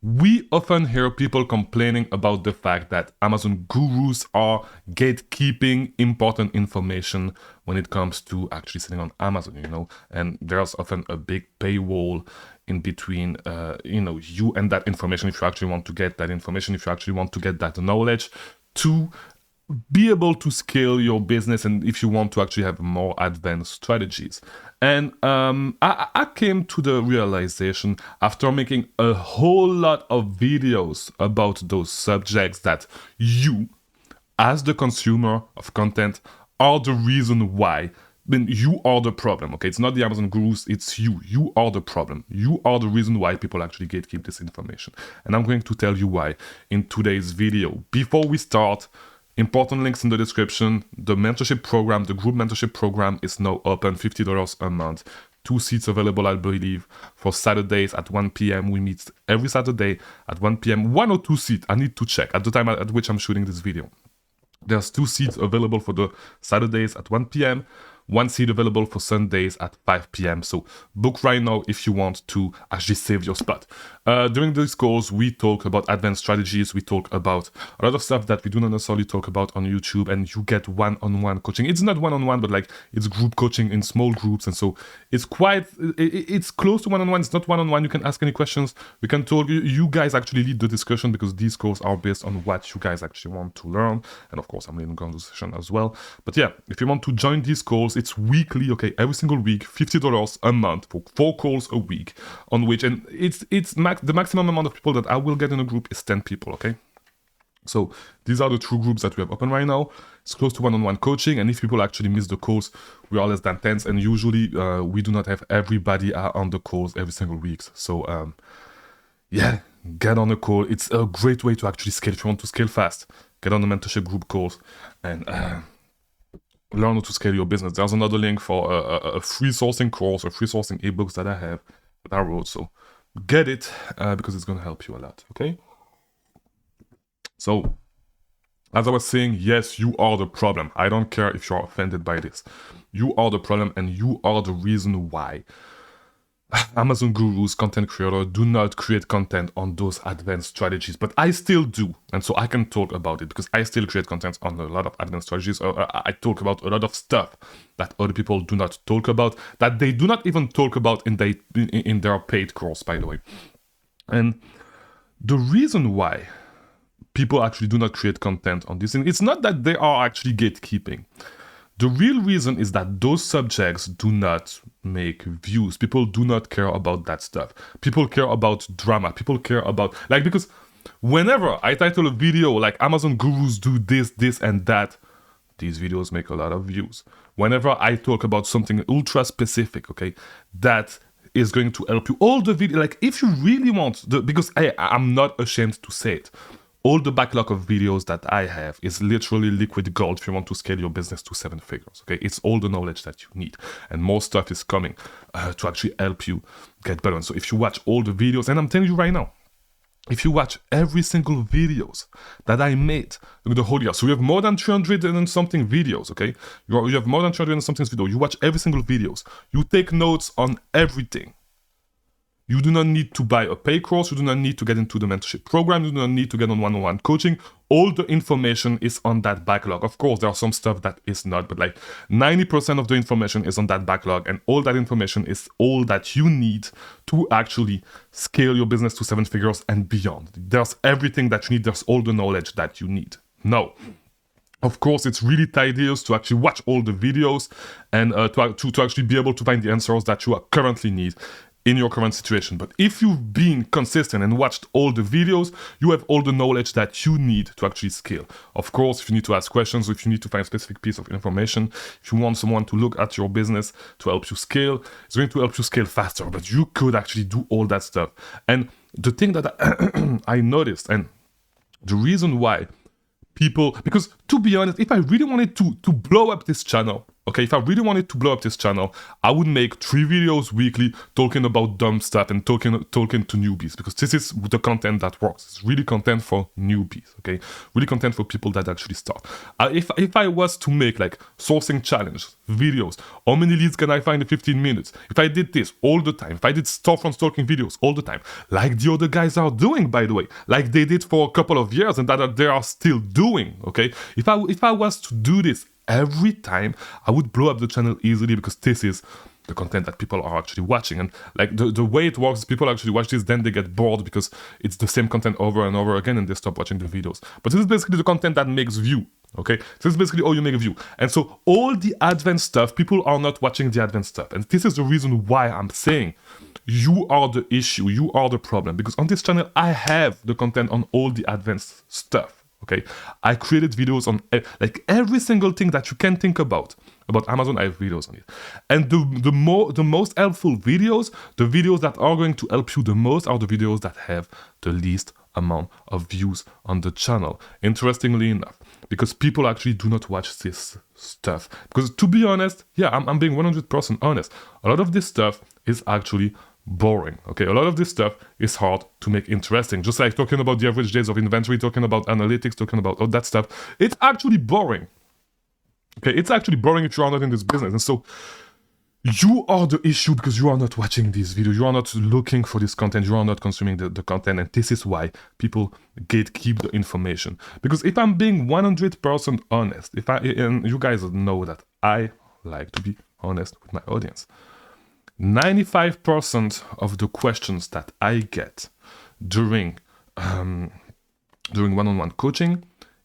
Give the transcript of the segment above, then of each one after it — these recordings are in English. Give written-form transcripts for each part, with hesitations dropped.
We often hear people complaining about the fact that Amazon gurus are gatekeeping important information when it comes to actually selling on Amazon, and there's often a big paywall in between, you and that information if you actually want to get that information, if you actually want to get that knowledge to be able to scale your business and if you want to actually have more advanced strategies. And I came to the realization after making a whole lot of videos about those subjects that you, as the consumer of content, are the reason why. Then you are the problem, okay? It's not the Amazon gurus, it's you. You are the problem. You are the reason why people actually gatekeep this information. And I'm going to tell you why in today's video. Before we start, important links in the description. The mentorship program, the group mentorship program is now open, $50 a month. 2 seats available, I believe, for Saturdays at 1 p.m. We meet every Saturday at 1 p.m. 1 or 2 seats, I need to check at the time at which I'm shooting this video. There's 2 seats available for the Saturdays at 1 p.m. 1 seat available for Sundays at 5 p.m. So book right now if you want to actually save your spot. During these calls, we talk about advanced strategies. We talk about a lot of stuff that we do not necessarily talk about on YouTube, and you get one-on-one coaching. It's not one-on-one, but like it's group coaching in small groups. And so it's it's close to one-on-one. It's not one-on-one. You can ask any questions. We can talk. You guys actually lead the discussion because these calls are based on what you guys actually want to learn. And of course, I'm leading the conversation as well. But yeah, if you want to join these calls, it's weekly, okay, every single week, $50 a month for 4 calls a week, on which, and the maximum amount of people that I will get in a group is 10 people, okay? So these are the 2 groups that we have open right now. It's close to one-on-one coaching, and if people actually miss the calls, we are less than 10, and usually we do not have everybody on the calls every single week. So yeah, get on the call. It's a great way to actually scale. If you want to scale fast, get on the mentorship group calls and learn how to scale your business. There's another link for a free sourcing course or free sourcing ebooks that I wrote. So get it because it's going to help you a lot, okay? So as I was saying, yes, you are the problem. I don't care if you're offended by this. You are the problem, and you are the reason why Amazon gurus, content creators do not create content on those advanced strategies, but I still do, and so I can talk about it because I still create content on a lot of advanced strategies. I talk about a lot of stuff that other people do not talk about, that they do not even talk about in their paid course, by the way. And the reason why people actually do not create content on this thing, it's not that they are actually gatekeeping. The real reason is that those subjects do not make views. People do not care about that stuff. People care about drama. People care about, like, because whenever I title a video like Amazon gurus do this, and that, these videos make a lot of views. Whenever I talk about something ultra specific, okay, that is going to help you. All the video, like, if you really want, because I'm not ashamed to say it, all the backlog of videos that I have is literally liquid gold if you want to scale your business to 7 figures, okay? It's all the knowledge that you need, and more stuff is coming to actually help you get better. And so if you watch all the videos, and I'm telling you right now, if you watch every single videos that I made during the whole year, so we have more than 300 and something videos, okay? You have more than 300 and something videos. You watch every single videos. You take notes on everything. You do not need to buy a pay course. You do not need to get into the mentorship program. You do not need to get on one-on-one coaching. All the information is on that backlog. Of course, there are some stuff that is not, but like 90% of the information is on that backlog, and all that information is all that you need to actually scale your business to 7 figures and beyond. There's everything that you need. There's all the knowledge that you need. Now, of course, it's really tedious to actually watch all the videos and to actually be able to find the answers that you currently need in your current situation. But if you've been consistent and watched all the videos, you have all the knowledge that you need to actually scale. Of course, if you need to ask questions, if you need to find a specific piece of information, if you want someone to look at your business to help you scale, it's going to help you scale faster, but you could actually do all that stuff. And the thing that I noticed, and the reason why people, because to be honest, if I really wanted to blow up this channel, Okay, if I really wanted to blow up this channel, I would make 3 videos weekly talking about dumb stuff and talking to newbies, because this is the content that works. It's really content for newbies, okay? Really content for people that actually start. If I was to make like sourcing challenge videos, how many leads can I find in 15 minutes? If I did this all the time, if I did storefront stalking videos all the time, like the other guys are doing, by the way, like they did for a couple of years and that they are still doing, okay? If I was to do this every time, I would blow up the channel easily, because this is the content that people are actually watching. And like the way it works, people actually watch this, then they get bored because it's the same content over and over again and they stop watching the videos. But this is basically the content that makes view, okay? This is basically how you make a view. And so all the advanced stuff, people are not watching the advanced stuff. And this is the reason why I'm saying you are the issue, you are the problem. Because on this channel, I have the content on all the advanced stuff. Okay, I created videos on like every single thing that you can think about Amazon. I have videos on it, and the most helpful videos, the videos that are going to help you the most, are the videos that have the least amount of views on the channel. Interestingly enough, because people actually do not watch this stuff. Because to be honest, yeah, I'm being 100% honest. A lot of this stuff is actually boring. Okay, a lot of this stuff is hard to make interesting. Just like talking about the average days of inventory, talking about analytics, talking about all that stuff, it's actually boring. Okay, it's actually boring if you are not in this business. And so you are the issue, because you are not watching these videos, you are not looking for this content, you are not consuming the content, and this is why people gatekeep the information. Because if I'm being 100% honest, and you guys know that I like to be honest with my audience, 95% of the questions that I get during one-on-one coaching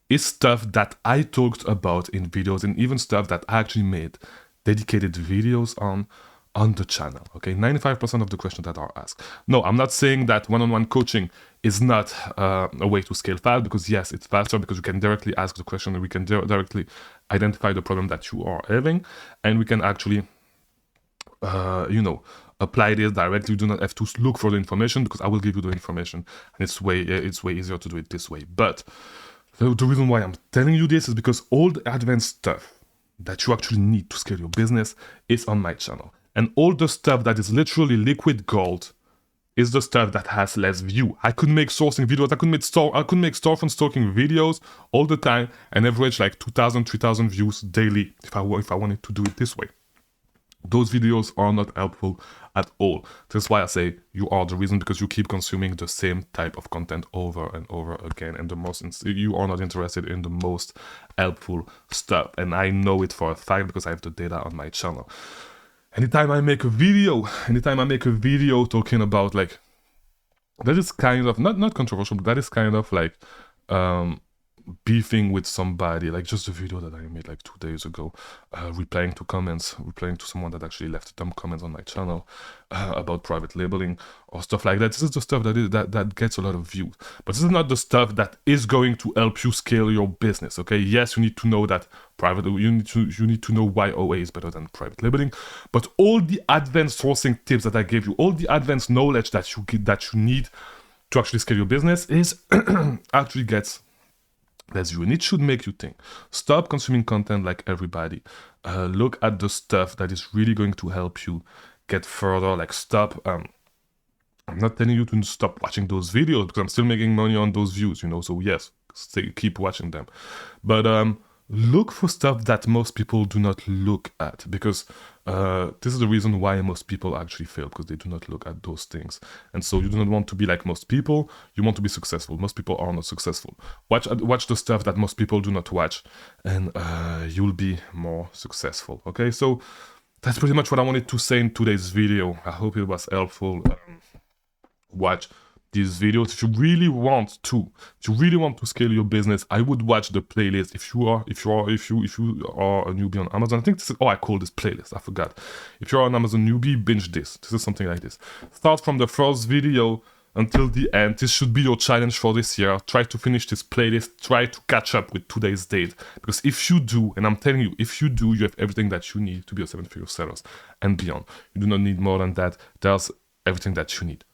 is stuff that I talked about in videos, and even stuff that I actually made dedicated videos on the channel. Okay, 95% of the questions that are asked. No, I'm not saying that one-on-one coaching is not a way to scale fast, because yes, it's faster, because you can directly ask the question and we can directly identify the problem that you are having, and we can actually apply this directly. You do not have to look for the information, because I will give you the information, and it's way easier to do it this way. But the reason why I'm telling you this is because all the advanced stuff that you actually need to scale your business is on my channel, and all the stuff that is literally liquid gold is the stuff that has less view. I could make sourcing videos, I could make storefront stalking videos all the time and average like 2,000, 3,000 views daily if I wanted to do it this way. Those videos are not helpful at all. That's why I say you are the reason, because you keep consuming the same type of content over and over again, and you are not interested in the most helpful stuff. And I know it for a fact, because I have the data on my channel. Anytime I make a video talking about, like, that is kind of not controversial, but that is kind of like beefing with somebody, like just a video that I made like 2 days ago, replying to someone that actually left dumb comments on my channel about private labeling or stuff like that. This is the stuff that gets a lot of views, but this is not the stuff that is going to help you scale your business. Okay, yes, you need to know that you need to know why OA is better than private labeling, but all the advanced sourcing tips that I gave you, all the advanced knowledge that you need to actually scale your business is actually gets less view, and it should make you think. Stop consuming content like everybody. Look at the stuff that is really going to help you get further. Like, stop. I'm not telling you to stop watching those videos, because I'm still making money on those views, so yes, keep watching them. But look for stuff that most people do not look at, because this is the reason why most people actually fail, because they do not look at those things. And so you do not want to be like most people, you want to be successful. Most people are not successful. Watch the stuff that most people do not watch, and you'll be more successful. Okay, so that's pretty much what I wanted to say in today's video. I hope it was helpful. Watch these videos if you really want to scale your business. I would watch the playlist if you are a newbie on Amazon. I think this is, I call this playlist, I forgot. If you're an Amazon newbie, binge this is something like this. Start from the first video until the end. This should be your challenge for this year. Try to finish this playlist, try to catch up with today's date, because if you do, and I'm telling you, if you do, you have everything that you need to be a 7-figure seller and beyond. You do not need more than that. There's everything that you need.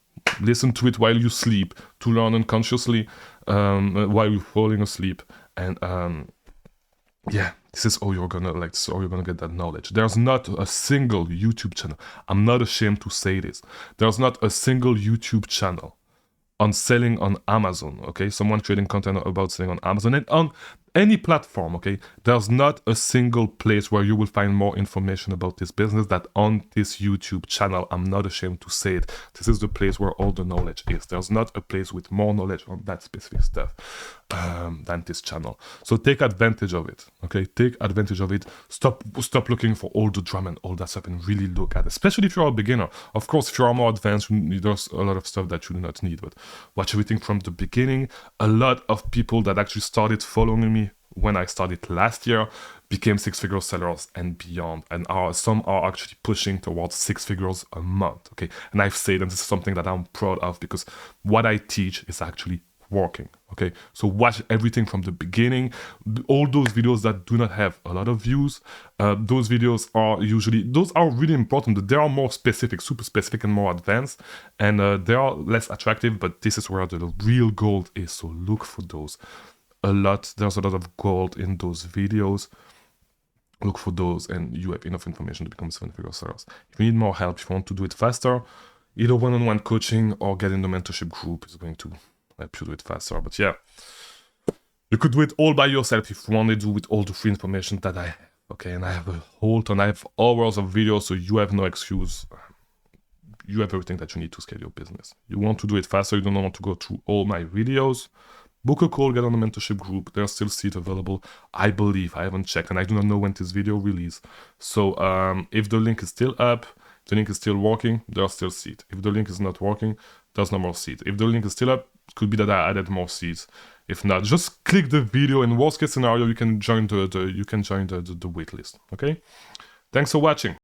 Listen to it while you sleep, to learn unconsciously while you're falling asleep, and Yeah, this is how you're gonna like, this is how you're gonna get that knowledge. There's not a single YouTube channel. I'm not ashamed to say this. There's not a single YouTube channel on selling on Amazon, okay? Someone creating content about selling on Amazon and on any platform, okay? There's not a single place where you will find more information about this business that on this YouTube channel. I'm not ashamed to say it. This is the place where all the knowledge is. There's not a place with more knowledge on that specific stuff than this channel. So take advantage of it, okay? Take advantage of it. Stop looking for all the drama and all that stuff and really look at it, especially if you're a beginner. Of course, if you are more advanced, there's a lot of stuff that you do not need, but watch everything from the beginning. A lot of people that actually started following me when I started last year became six-figure sellers and beyond, and some are actually pushing towards 6 figures a month, okay? And I've said, and this is something that I'm proud of because what I teach is actually working, okay? So watch everything from the beginning. All those videos that do not have a lot of views, those videos are really important, but they are more specific, super specific and more advanced, and they are less attractive, but this is where the real gold is. So look for those. There's a lot of gold in those videos. Look for those and you have enough information to become 7-figure sellers. If you need more help, if you want to do it faster, either one-on-one coaching or get in the mentorship group is going to help you do it faster. But yeah, you could do it all by yourself if you want to do with all the free information that I have. Okay, and I have a whole ton, I have hours of videos, so you have no excuse. You have everything that you need to scale your business. You want to do it faster, you don't want to go through all my videos. Book a call, get on the mentorship group. There's still seats available. I believe, I haven't checked, and I do not know when this video release. So if the link is still up, the link is still working, there are still seats. If the link is not working, there's no more seats. If the link is still up, it could be that I added more seats. If not, just click the video. In worst case scenario, you can join the wait list. Okay? Thanks for watching.